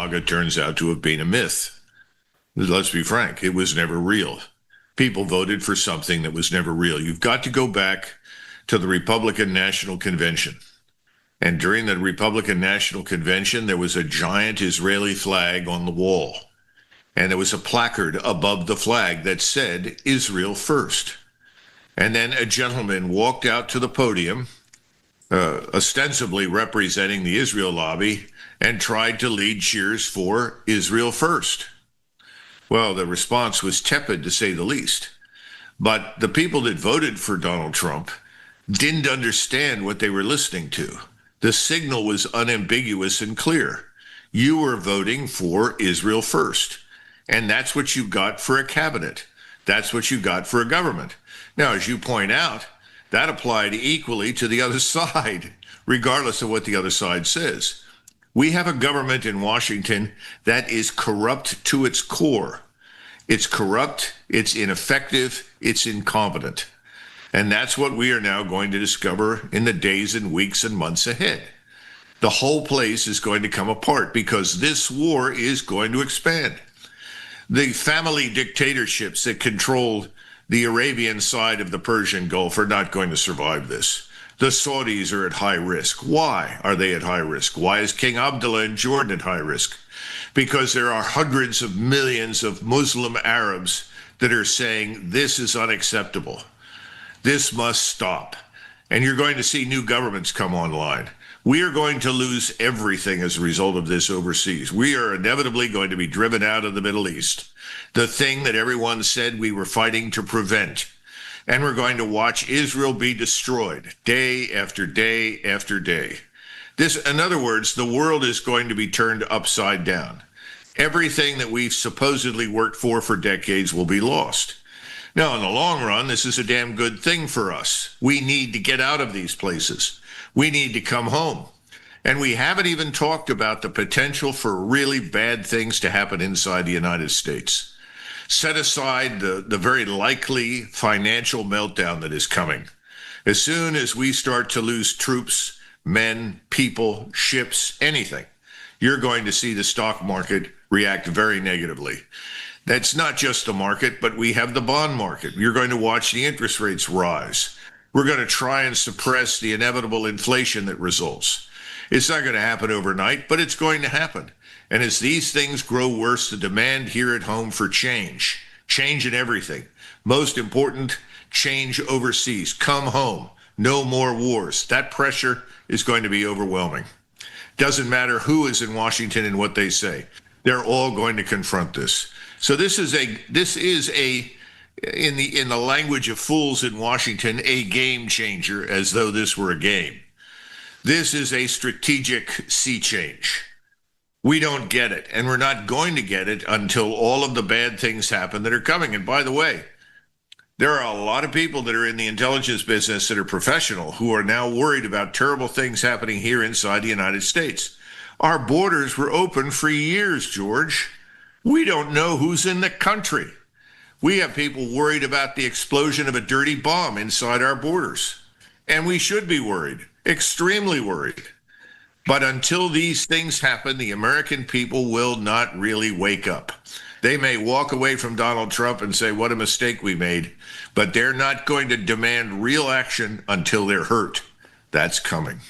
MAGA turns out to have been a myth. Let's be frank, it was never real. People voted for something that was never real. You've got to go back to the Republican National Convention. And during the Republican National Convention, there was a giant Israeli flag on the wall. And there was a placard above the flag that said, Israel first. And then a gentleman walked out to the podium, ostensibly representing the Israel lobby, and tried to lead cheers for Israel first. Well, the response was tepid, to say the least. But the people that voted for Donald Trump didn't understand what they were listening to. The signal was unambiguous and clear. You were voting for Israel first. And that's what you got for a cabinet. That's what you got for a government. Now, as you point out, that applied equally to the other side, regardless of what the other side says. We have a government in Washington that is corrupt to its core. It's corrupt, it's ineffective, it's incompetent. And that's what we are now going to discover in the days and weeks and months ahead. The whole place is going to come apart because this war is going to expand. The family dictatorships that control the Arabian side of the Persian Gulf are not going to survive this. The Saudis are at high risk. Why are they at high risk? Why is King Abdullah in Jordan at high risk? Because there are hundreds of millions of Muslim Arabs that are saying this is unacceptable. This must stop. And you're going to see new governments come online. We are going to lose everything as a result of this overseas. We are inevitably going to be driven out of the Middle East, the thing that everyone said we were fighting to prevent. And we're going to watch Israel be destroyed day after day after day. In other words, the world is going to be turned upside down. Everything that we've supposedly worked for decades will be lost. Now, in the long run, this is a damn good thing for us. We need to get out of these places. We need to come home. And we haven't even talked about the potential for really bad things to happen inside the United States. Set aside the very likely financial meltdown that is coming. As soon as we start to lose troops, men, people, ships, anything, you're going to see the stock market react very negatively. That's not just the market, but we have the bond market. You're going to watch the interest rates rise. We're going to try and suppress the inevitable inflation that results. It's not going to happen overnight, but it's going to happen. And as these things grow worse, the demand here at home for change in everything. Most important, change overseas. Come home. No more wars. That pressure is going to be overwhelming. Doesn't matter who is in Washington and what they say. They're all going to confront this. So this is in the language of fools in Washington, a game changer, as though this were a game. This is a strategic sea change. We don't get it, and we're not going to get it until all of the bad things happen that are coming. And by the way, there are a lot of people that are in the intelligence business that are professional who are now worried about terrible things happening here inside the United States. Our borders were open for years, George. We don't know who's in the country. We have people worried about the explosion of a dirty bomb inside our borders. And we should be worried, extremely worried. But until these things happen, the American people will not really wake up. They may walk away from Donald Trump and say, what a mistake we made, but they're not going to demand real action until they're hurt. That's coming.